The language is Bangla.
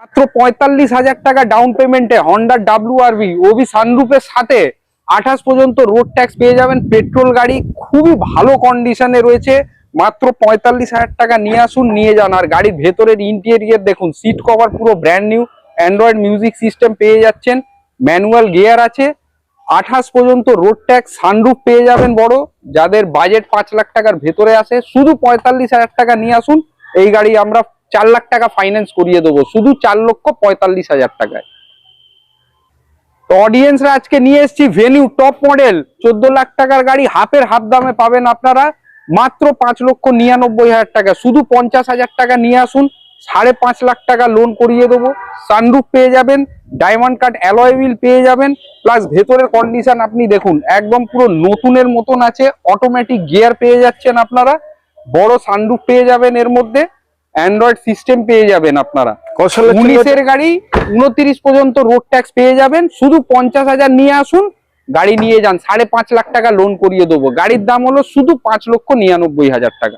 মাত্র 45,000 টাকা ডাউন পেমেন্টে হন্ডা WRV ওবি সানরুফের সাথে 28 পর্যন্ত রোড ট্যাক্স পেয়ে যাবেন। পেট্রোল গাড়ি খুবই ভালো কন্ডিশনে রয়েছে। মাত্র 45,000 টাকা নিয়ে আসুন, নিয়ে যান। আর গাড়ির ভেতরের ইন্টেরিয়র দেখুন, সিট কভার পুরো brand new, Android music system পেয়ে যাচ্ছেন, ম্যানুয়াল গিয়ার আছে, 28 পর্যন্ত রোড ট্যাক্স, সানরুফ পেয়ে যাবেন বড়। যাদের বাজেট 5 লাখ টাকার ভেতরে আসে, শুধু 45,000 টাকা নিয়ে আসুন। এই গাড়ি আমরা 4 লাখ টাকা ফাইন্যান্স করিয়ে দেবো, শুধু 4,45,000 টাকায়। তো অডিয়েন্সরা আজকে নিয়ে এসেছি ভেনিউ টপ মডেল 14 লাখ টাকার গাড়ি, হাফের হাফ দামে পাবেন আপনারা মাত্র 5,99,000 টাকা। শুধু 50,000 টাকা নিয়ে আসুন, 5.5 লাখ টাকা লোন করিয়ে দেবো। সানরুফ পেয়ে যাবেন, ডায়মন্ড কাট অ্যালয় হুইল পেয়ে যাবেন, প্লাস ভেতরের কন্ডিশন আপনি দেখুন একদম পুরো নতুনের মতন আছে। অটোমেটিক গিয়ার পেয়ে যাচ্ছেন আপনারা, বড় সানরুফ পেয়ে যাবেন, এর মধ্যে অ্যান্ড্রয়েড সিস্টেম পেয়ে যাবেন আপনারা। 19-এর গাড়ি 29 পর্যন্ত রোড ট্যাক্স পেয়ে যাবেন। শুধু 50,000 নিয়ে আসুন, গাড়ি নিয়ে যান, 5.5 লাখ টাকা লোন করিয়ে দেবো। গাড়ির দাম হলো শুধু 5,99,000 টাকা।